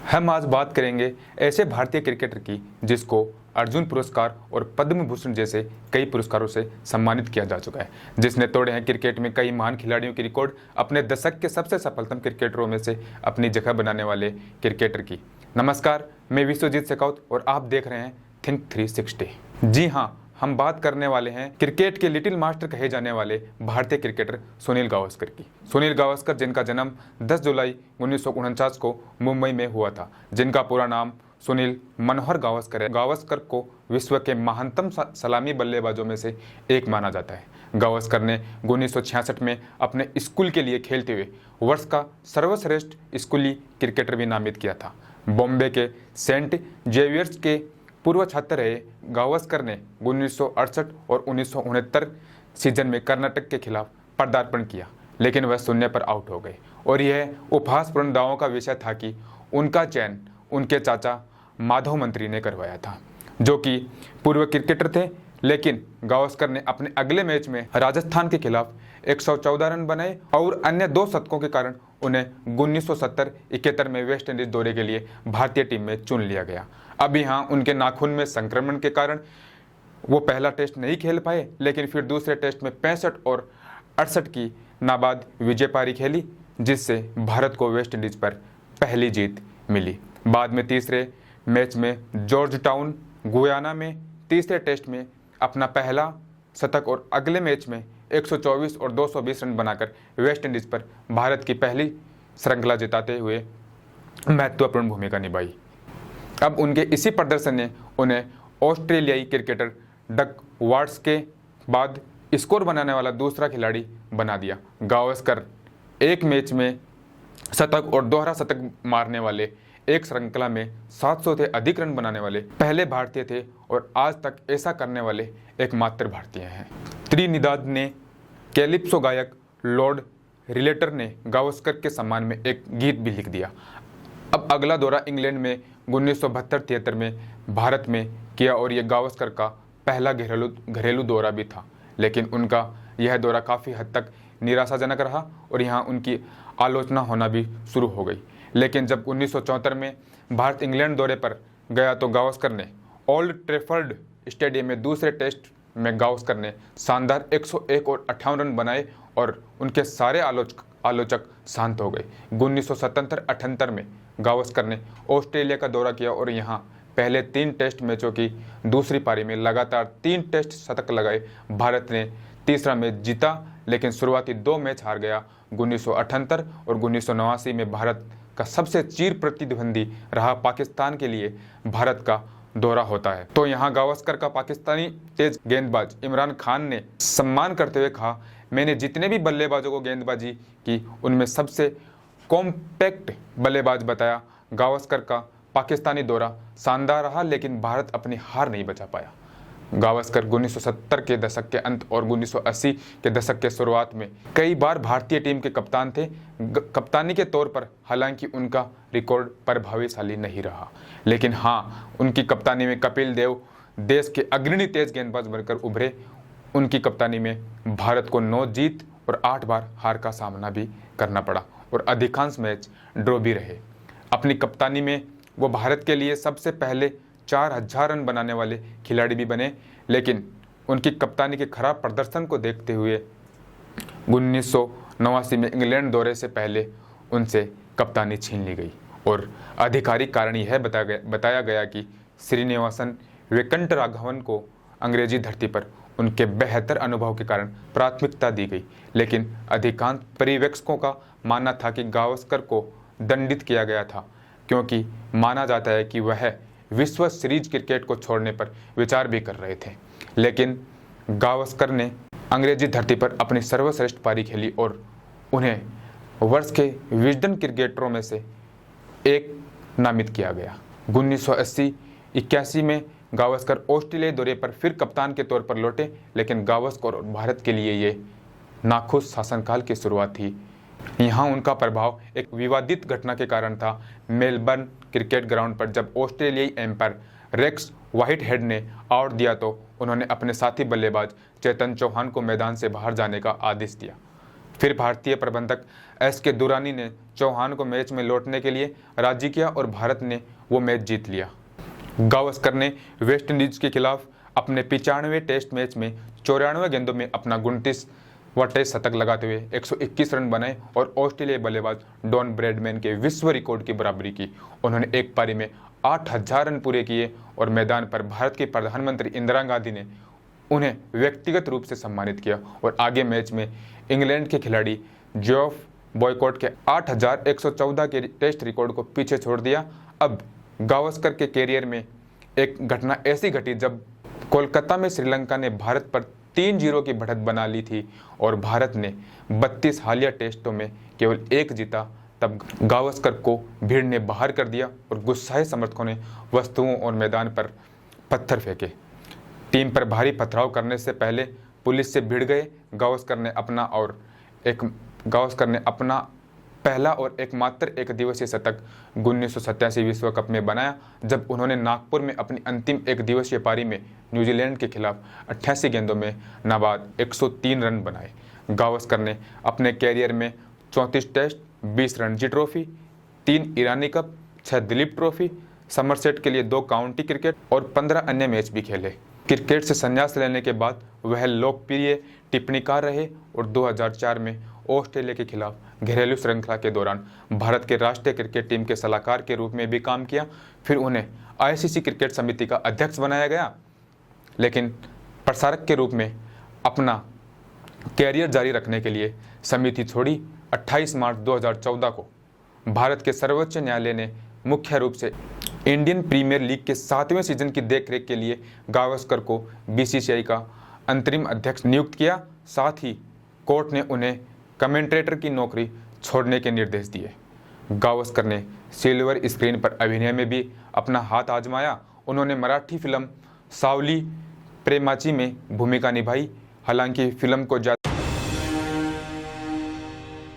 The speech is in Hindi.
हम आज बात करेंगे ऐसे भारतीय क्रिकेटर की जिसको अर्जुन पुरस्कार और पद्म भूषण जैसे कई पुरस्कारों से सम्मानित किया जा चुका है, जिसने तोड़े हैं क्रिकेट में कई महान खिलाड़ियों की रिकॉर्ड, अपने दशक के सबसे सफलतम क्रिकेटरों में से अपनी जगह बनाने वाले क्रिकेटर की। नमस्कार, मैं विश्वजीत शेखावत और आप देख रहे हैं थिंक 360। जी हाँ, हम बात करने वाले हैं क्रिकेट के लिटिल मास्टर कहे जाने वाले भारतीय क्रिकेटर सुनील गावस्कर की। सुनील गावस्कर, जिनका जन्म 10 जुलाई 1949 को मुंबई में हुआ था, जिनका पूरा नाम सुनील मनोहर गावस्कर है। गावस्कर को विश्व के महानतम सलामी बल्लेबाजों में से एक माना जाता है। गावस्कर ने 1966 में अपने स्कूल के लिए खेलते हुए वर्ष का सर्वश्रेष्ठ स्कूली क्रिकेटर भी नामित किया था। बॉम्बे के सेंट जेवियर्स के पूर्व छात्र रहे गावस्कर ने 1968 और 1969 सीजन में कर्नाटक के खिलाफ पदार्पण किया, लेकिन वह शून्य पर आउट हो गए और यह उपहासपूर्ण दावों का विषय था कि उनका चयन उनके चाचा माधव मंत्री ने करवाया था, जो कि पूर्व क्रिकेटर थे। लेकिन गावस्कर ने अपने अगले मैच में राजस्थान के खिलाफ 114 रन बनाए और अन्य 2 शतकों के कारण उन्हें 1970-71 में वेस्ट इंडीज दौरे के लिए भारतीय टीम में चुन लिया गया। अब यहाँ उनके नाखून में संक्रमण के कारण वो पहला टेस्ट नहीं खेल पाए, लेकिन फिर दूसरे टेस्ट में 65 और 68 की नाबाद विजय पारी खेली, जिससे भारत को वेस्ट इंडीज पर पहली जीत मिली। बाद में तीसरे मैच में जॉर्ज टाउन गुयाना में तीसरे टेस्ट में अपना पहला शतक और अगले मैच में 124 और 220 रन बनाकर वेस्ट इंडीज पर भारत की पहली श्रृंखला जिताते हुए महत्वपूर्ण भूमिका निभाई। अब उनके इसी प्रदर्शन ने उन्हें ऑस्ट्रेलियाई क्रिकेटर डक वार्ड्स के बाद स्कोर बनाने वाला दूसरा खिलाड़ी बना दिया। गावस्कर एक मैच में शतक और दोहरा शतक मारने वाले, एक श्रृंखला में 700 से अधिक रन बनाने वाले पहले भारतीय थे और आज तक ऐसा करने वाले एकमात्र भारतीय हैं। त्रिनिदाद ने कैलिप्सो गायक लॉर्ड रिलेटर ने गावस्कर के सम्मान में एक गीत भी लिख दिया। अब अगला दौरा इंग्लैंड में 1972-73 में भारत में किया और यह गावस्कर का पहला घरेलू दौरा भी था, लेकिन उनका यह दौरा काफ़ी हद तक निराशाजनक रहा और यहाँ उनकी आलोचना होना भी शुरू हो गई। लेकिन जब 1974 में भारत इंग्लैंड दौरे पर गया तो गावस्कर ने ओल्ड ट्रैफर्ड स्टेडियम में दूसरे टेस्ट में गावस्कर ने शानदार 101 और 58 रन बनाए और उनके सारे आलोचक शांत हो गए। 1977-78 में गावस्कर ने ऑस्ट्रेलिया का दौरा किया और यहाँ पहले 3 टेस्ट मैचों की दूसरी पारी में लगातार 3 टेस्ट शतक लगाए। भारत ने तीसरा मैच जीता, लेकिन शुरुआती 2 मैच हार गया। 1978 और 1989 में भारत का सबसे चीर प्रतिद्वंदी रहा पाकिस्तान के लिए भारत का दौरा होता है, तो यहाँ गावस्कर का पाकिस्तानी तेज गेंदबाज इमरान खान ने सम्मान करते हुए कहा, मैंने जितने भी बल्लेबाजों को गेंदबाजी की उनमें सबसे कॉम्पैक्ट बल्लेबाज बताया। गावस्कर का पाकिस्तानी दौरा शानदार रहा, लेकिन भारत अपनी हार नहीं बचा पाया। गावस्कर 1970 के दशक के अंत और 1980 के दशक के शुरुआत में कई बार भारतीय टीम के कप्तान थे। कप्तानी के तौर पर हालांकि उनका रिकॉर्ड प्रभावशाली नहीं रहा, लेकिन हाँ, उनकी कप्तानी में कपिल देव देश के अग्रणी तेज गेंदबाज बनकर उभरे। उनकी कप्तानी में भारत को 9 जीत और 8 बार हार का सामना भी करना पड़ा और अधिकांश मैच ड्रॉ भी रहे। अपनी कप्तानी में वो भारत के लिए सबसे पहले 4000 रन बनाने वाले खिलाड़ी भी बने, लेकिन उनकी कप्तानी के खराब प्रदर्शन को देखते हुए 1989 में इंग्लैंड दौरे से पहले उनसे कप्तानी छीन ली गई और आधिकारिक कारण यह बताया गया कि श्रीनिवासन वेंकटराघवन को अंग्रेजी धरती पर उनके बेहतर अनुभव के कारण प्राथमिकता दी गई। लेकिन अधिकांश पर्यवेक्षकों का मानना था कि गावस्कर को दंडित किया गया था, क्योंकि माना जाता है कि वह विश्व सीरीज क्रिकेट को छोड़ने पर विचार भी कर रहे थे। लेकिन गावस्कर ने अंग्रेजी धरती पर अपनी सर्वश्रेष्ठ पारी खेली और उन्हें वर्ष के विजडन क्रिकेटरों में से एक नामित किया गया। 1980-81 में गावस्कर ऑस्ट्रेलिया दौरे पर फिर कप्तान के तौर पर लौटे, लेकिन गावस्कर और भारत के लिए ये नाखुश शासनकाल की शुरुआत थी। यहाँ उनका प्रभाव एक विवादित घटना के कारण था। मेलबर्न क्रिकेट ग्राउंड पर जब ऑस्ट्रेलियाई एम्पायर रेक्स व्हाइटहेड ने आउट दिया तो उन्होंने अपने साथी बल्लेबाज चेतन चौहान को मैदान से बाहर जाने का आदेश दिया। फिर भारतीय प्रबंधक एस के दुरानी ने चौहान को मैच में लौटने के लिए राजी किया और भारत ने वो मैच जीत लिया। गावस्कर ने वेस्टइंडीज के खिलाफ अपने 95वें टेस्ट मैच में 94 गेंदों में अपना 29वां टेस्ट शतक लगाते हुए 121 रन बनाए और ऑस्ट्रेलियाई बल्लेबाज डॉन ब्रैडमैन के विश्व रिकॉर्ड की बराबरी की। उन्होंने एक पारी में 8000 रन पूरे किए और मैदान पर भारत की प्रधानमंत्री इंदिरा गांधी ने उन्हें व्यक्तिगत रूप से सम्मानित किया और आगे मैच में इंग्लैंड के खिलाड़ी जेफ बॉयकॉट के 8114 के टेस्ट रिकॉर्ड को पीछे छोड़ दिया। अब गावस्कर के कैरियर में एक घटना ऐसी घटी जब कोलकाता में श्रीलंका ने भारत पर 3-0 की बढ़त बना ली थी और भारत ने 32 हालिया टेस्टों में केवल 1 जीता। तब गावस्कर को भीड़ ने बाहर कर दिया और गुस्साए समर्थकों ने वस्तुओं और मैदान पर पत्थर फेंके। टीम पर भारी पथराव करने से पहले पुलिस से भिड़ गए। गावस्कर ने अपना पहला और एकमात्र एक दिवसीय शतक 1987 विश्व कप में बनाया, जब उन्होंने नागपुर में अपनी अंतिम एक दिवसीय पारी में न्यूजीलैंड के खिलाफ 88 गेंदों में नाबाद 103 रन बनाए। गावस्कर ने अपने कैरियर में 34 टेस्ट, 20 रणजी ट्रॉफी, 3 ईरानी कप, 6 दिलीप ट्रॉफी, समरसेट के लिए 2 काउंटी क्रिकेट और 15 अन्य मैच भी खेले। क्रिकेट से संन्यास लेने के बाद वह लोकप्रिय टिप्पणीकार रहे और 2004 में ऑस्ट्रेलिया के खिलाफ घरेलू श्रृंखला के दौरान भारत के राष्ट्रीय क्रिकेट टीम के सलाहकार के रूप में भी काम किया। फिर उन्हें आईसीसी क्रिकेट समिति का अध्यक्ष बनाया गया, लेकिन प्रसारक के रूप में अपना कैरियर जारी रखने के लिए समिति छोड़ी। 28 मार्च 2014 को भारत के सर्वोच्च न्यायालय ने मुख्य रूप से इंडियन प्रीमियर लीग के 7वें सीजन की देखरेख के लिए गावस्कर को बीसीसीआई का अंतरिम अध्यक्ष नियुक्त किया। साथ ही कोर्ट ने उन्हें कमेंटेटर की नौकरी छोड़ने के निर्देश दिए। गावस्कर ने सिल्वर स्क्रीन पर अभिनय में भी अपना हाथ आजमाया। उन्होंने मराठी फिल्म सावली प्रेमाची में भूमिका निभाई। हालांकि फिल्म को